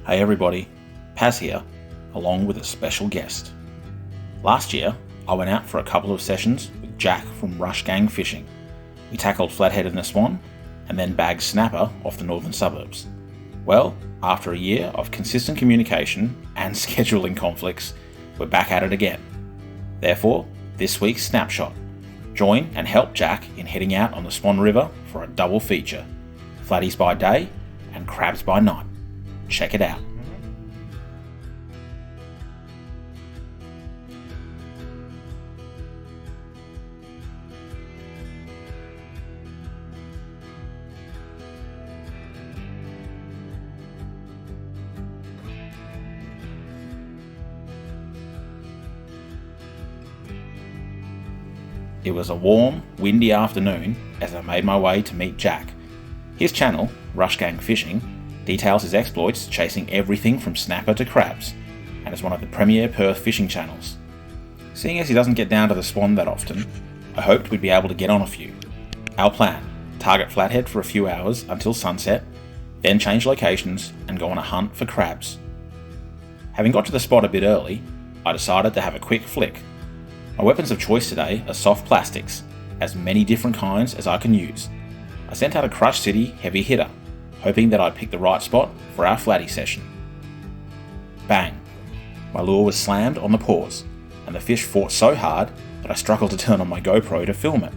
Hey everybody, Paz here, along with a special guest. Last year, I went out for a couple of sessions with Jack from Rush Gang Fishing. We tackled flathead in the Swan, and then bagged snapper off the northern suburbs. Well, after a year of consistent communication and scheduling conflicts, we're back at it again. Therefore, this week's snapshot. Join and help Jack in heading out on the Swan River for a double feature. Flatties by day and crabs by night. Check it out. It was a warm, windy afternoon as I made my way to meet Jack. His channel, Rush Gang Fishing, details his exploits chasing everything from snapper to crabs, and is one of the premier Perth fishing channels. Seeing as he doesn't get down to the Swan that often, I hoped we'd be able to get on a few. Our plan: target flathead for a few hours until sunset, then change locations and go on a hunt for crabs. Having got to the spot a bit early, I decided to have a quick flick. My weapons of choice today are soft plastics, as many different kinds as I can use. I sent out a Crush City heavy hitter, hoping that I'd pick the right spot for our flatty session. Bang! My lure was slammed on the paws, and the fish fought so hard that I struggled to turn on my GoPro to film it.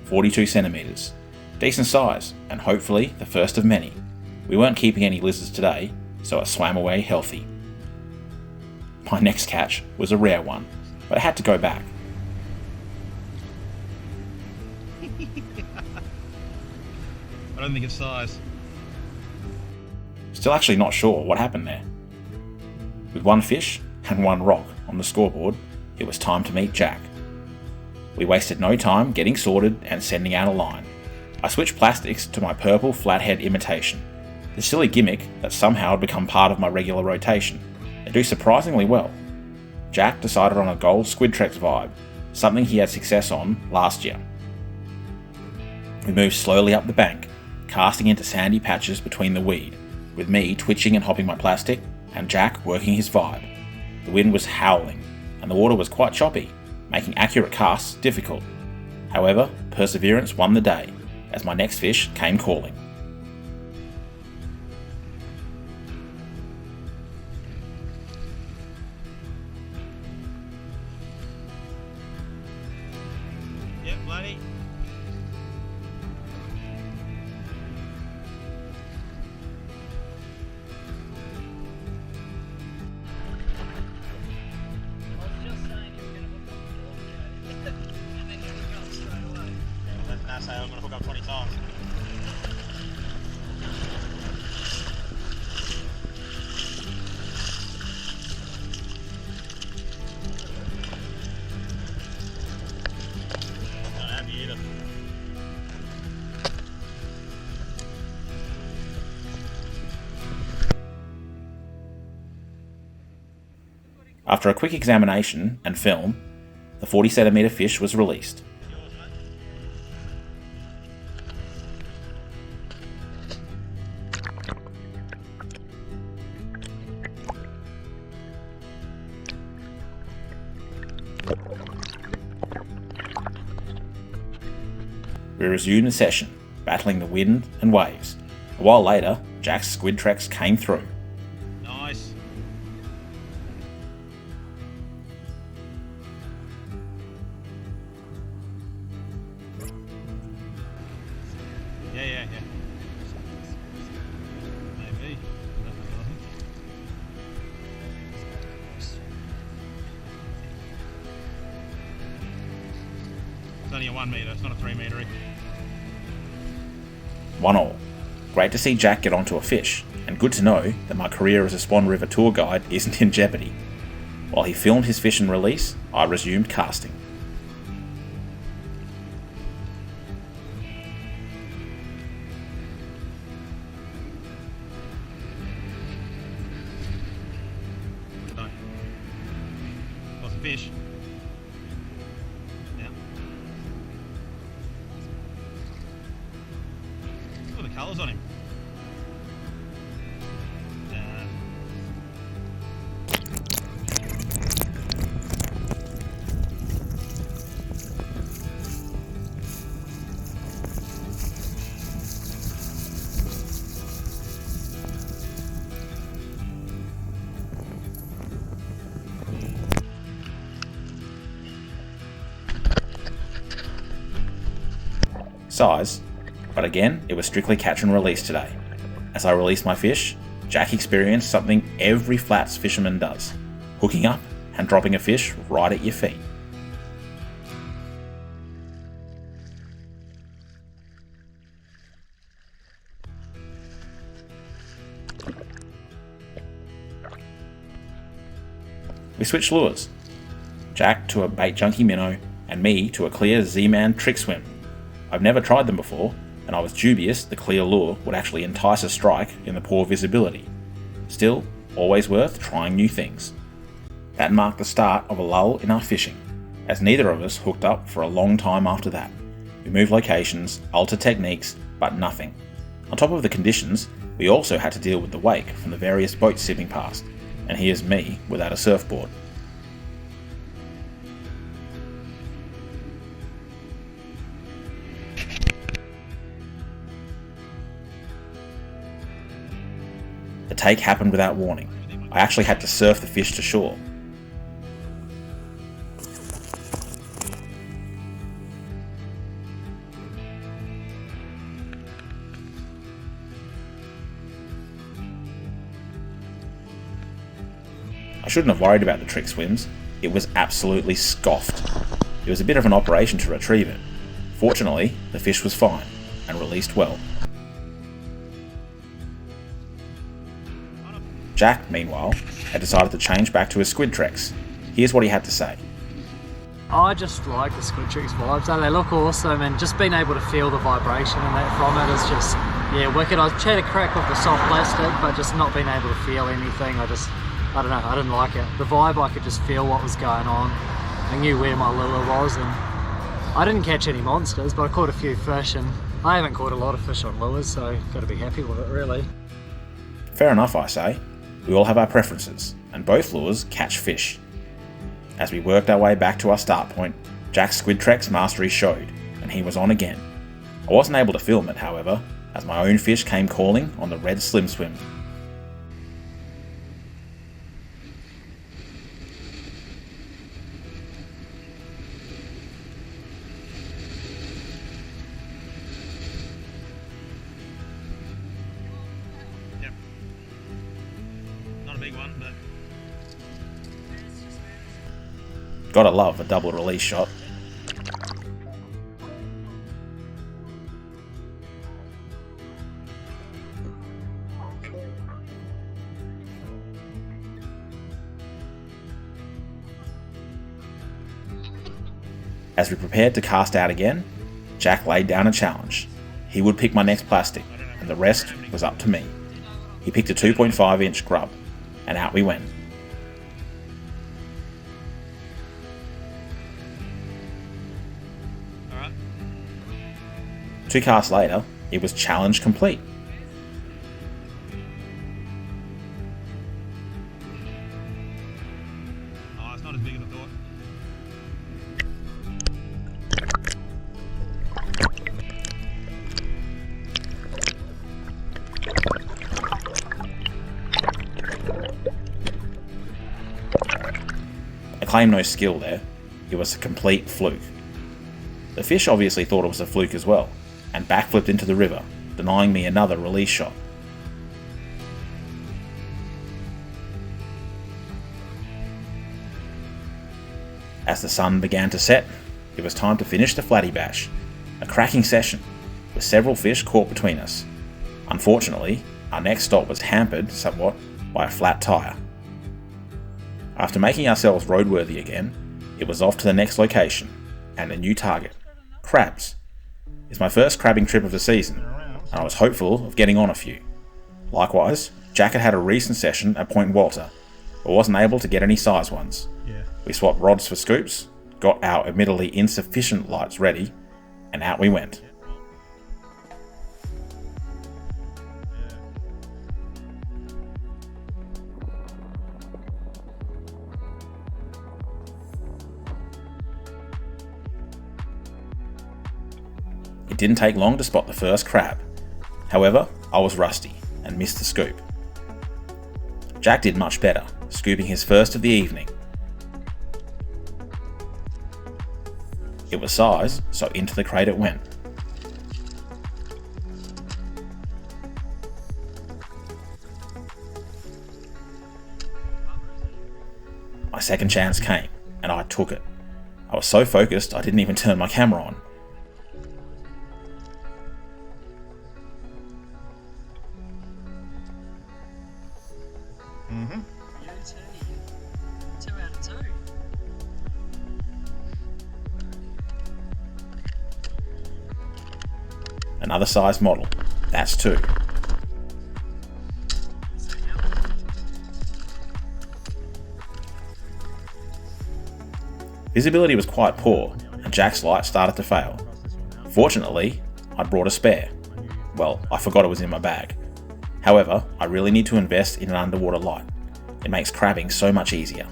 .42 centimetres. Decent size, and hopefully the first of many. We weren't keeping any lizards today, so I swam away healthy. My next catch was a rare one, but I had to go back. I don't think it's size. Still actually not sure what happened there. With one fish and one rock on the scoreboard, it was time to meet Jack. We wasted no time getting sorted and sending out a line. I switched plastics to my purple flathead imitation, the silly gimmick that somehow had become part of my regular rotation. They do surprisingly well. Jack decided on a gold squid trex vibe, something he had success on last year. We moved slowly up the bank, casting into sandy patches between the weed, with me twitching and hopping my plastic, and Jack working his vibe. The wind was howling, and the water was quite choppy, making accurate casts difficult. However, perseverance won the day, as my next fish came calling. Yep, bloody. Say I'm going to hook up 20 times. Not happy either. After a quick examination and film, the 40 centimetre fish was released. We resumed the session, battling the wind and waves. A while later, Jack's squid trex came through. Nice. Yeah. Maybe. only a 1 metre, it's not a 3 metre. 1-all. Great to see Jack get onto a fish, and good to know that my career as a Swan River tour guide isn't in jeopardy. While he filmed his fish and release, I resumed casting. No. Lots of fish. Yeah. Look at the colours on him. Size, but again it was strictly catch and release today. As I released my fish, Jack experienced something every flats fisherman does: hooking up and dropping a fish right at your feet. We switched lures. Jack to a bait junkie minnow and me to a clear ZMan trick swim. I've never tried them before, and I was dubious the clear lure would actually entice a strike in the poor visibility. Still, always worth trying new things. That marked the start of a lull in our fishing, as neither of us hooked up for a long time after that. We moved locations, altered techniques, but nothing. On top of the conditions, we also had to deal with the wake from the various boats zipping past, and here's me without a surfboard. The take happened without warning. I actually had to surf the fish to shore. I shouldn't have worried about the trick swims. It was absolutely scoffed. It was a bit of an operation to retrieve it. Fortunately, the fish was fine and released well. Jack, meanwhile, had decided to change back to his squid treks. Here's what he had to say. I just like the squid tricks vibes, they look awesome, and just being able to feel the vibration and that from it is just, yeah, wicked. I tried to crack with the soft plastic, but just not being able to feel anything, I don't know, I didn't like it. The vibe, I could just feel what was going on. I knew where my lure was, and I didn't catch any monsters, but I caught a few fish, and I haven't caught a lot of fish on lures, so got to be happy with it, really. Fair enough, I say. We all have our preferences, and both lures catch fish. As we worked our way back to our start point, Jack's squid treks mastery showed, and he was on again. I wasn't able to film it, however, as my own fish came calling on the red slim swim. Yep. Not a big one, but Gotta love a double release shot. As we prepared to cast out again, Jack laid down a challenge. He would pick my next plastic, and the rest was up to me. He picked a 2.5-inch grub, and out we went. alright. 2 casts later, it was challenge complete. Oh, it's not as big as I thought. I claim no skill there, it was a complete fluke. The fish obviously thought it was a fluke as well, and backflipped into the river, denying me another release shot. As the sun began to set, it was time to finish the flatty bash. A cracking session, with several fish caught between us. Unfortunately, our next stop was hampered somewhat by a flat tyre. After making ourselves roadworthy again, it was off to the next location, and a new target, crabs. It's my first crabbing trip of the season, and I was hopeful of getting on a few. Likewise, Jack had a recent session at Point Walter, but wasn't able to get any size ones. We swapped rods for scoops, got our admittedly insufficient lights ready, and out we went. It didn't take long to spot the first crab. However, I was rusty and missed the scoop. Jack did much better, scooping his first of the evening. It was size, so into the crate it went. My second chance came, and I took it. I was so focused I didn't even turn my camera on. Another size model. That's 2. Visibility was quite poor, and Jack's light started to fail. Fortunately, I'd brought a spare. Well, I forgot it was in my bag. However, I really need to invest in an underwater light. It makes crabbing so much easier.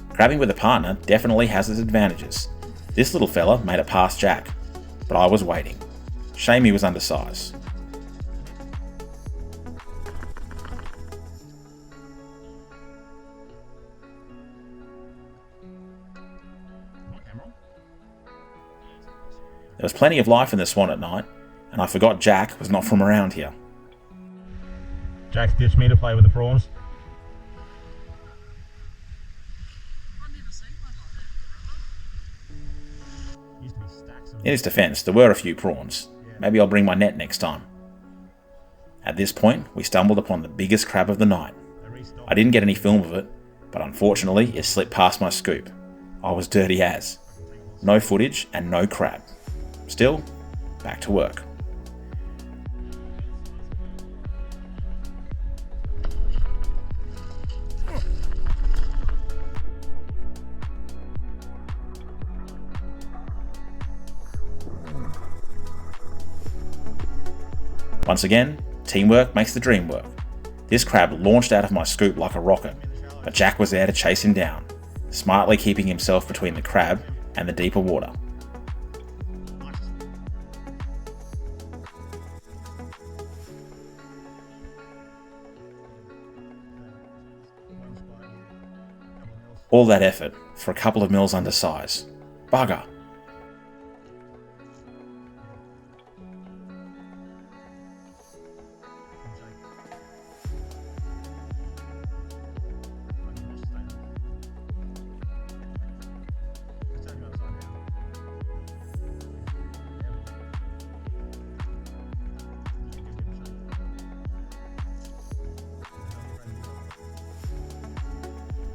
Crabbing with a partner definitely has its advantages. This little fella made it past Jack, but I was waiting. Shame he was undersized. There was plenty of life in the Swan at night, and I forgot Jack was not from around here. Jack's ditched me to play with the prawns. In his defence, there were a few prawns. Maybe I'll bring my net next time. At this point, we stumbled upon the biggest crab of the night. I didn't get any film of it, but unfortunately it slipped past my scoop. I was dirty as. No footage and no crab. Still, back to work. Once again, teamwork makes the dream work. This crab launched out of my scoop like a rocket, but Jack was there to chase him down, smartly keeping himself between the crab and the deeper water. All that effort for a couple of mils under size. Bugger!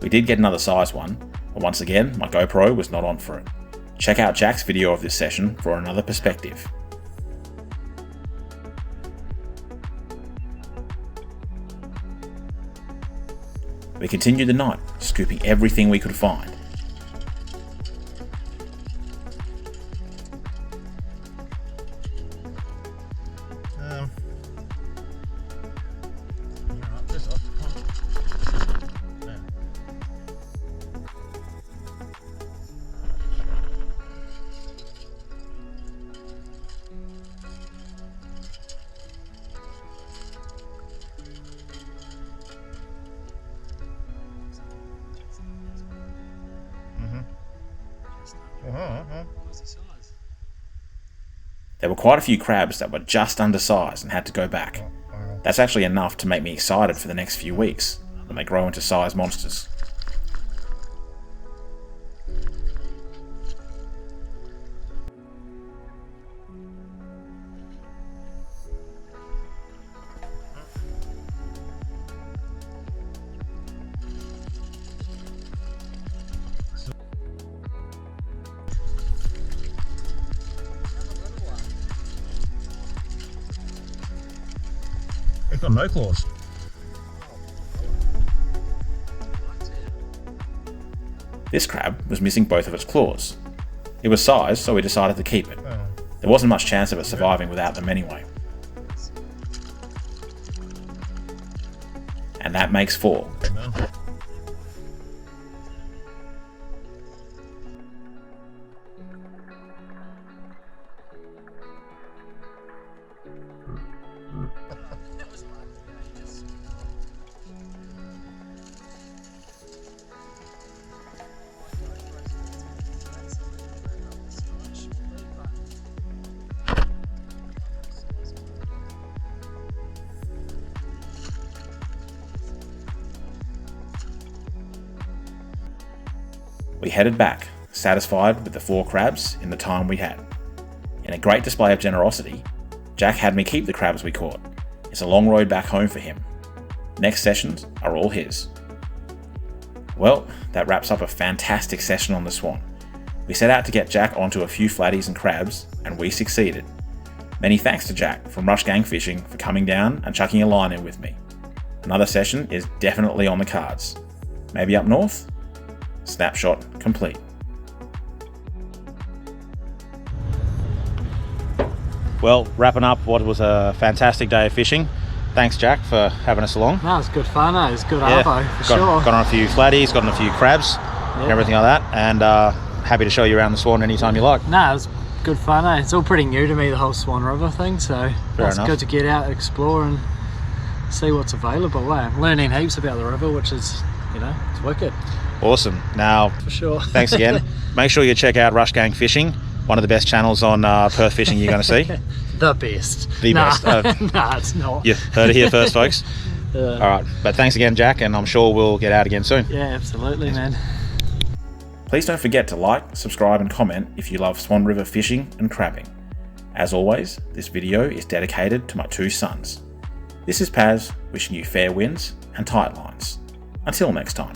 We did get another size one, but once again my GoPro was not on for it. Check out Jack's video of this session for another perspective. We continued the night, scooping everything we could find. There were quite a few crabs that were just undersized and had to go back. That's actually enough to make me excited for the next few weeks, when they grow into size monsters. It's got no claws. This crab was missing both of its claws. It was sized, so we decided to keep it. There wasn't much chance of it surviving without them anyway. And that makes 4. We headed back, satisfied with the 4 crabs in the time we had. In a great display of generosity, Jack had me keep the crabs we caught. It's a long road back home for him. Next sessions are all his. Well, that wraps up a fantastic session on the Swan. We set out to get Jack onto a few flatties and crabs, and we succeeded. Many thanks to Jack from Rush Gang Fishing for coming down and chucking a line in with me. Another session is definitely on the cards. Maybe up north? Snapshot complete. Well, wrapping up what was a fantastic day of fishing. Thanks, Jack, for having us along. No, it's good fun, eh? It's good arvo, for sure. Got on a few flatties, got on a few crabs, and everything like that, and happy to show you around the Swan anytime you like. No, it's good fun, eh? It's all pretty new to me, the whole Swan River thing, so it's good to get out, explore, and see what's available. Eh? I'm learning heaps about the river, which is, it's wicked. Awesome. Now, for sure. Thanks again. Make sure you check out Rush Gang Fishing, one of the best channels on Perth fishing you're going to see. The best. The best. Nah, it's not. You heard it here first, folks. All right, but thanks again, Jack, and I'm sure we'll get out again soon. Yeah, absolutely, man. Please don't forget to like, subscribe, and comment if you love Swan River fishing and crabbing. As always, this video is dedicated to my 2 sons. This is Paz, wishing you fair winds and tight lines. Until next time.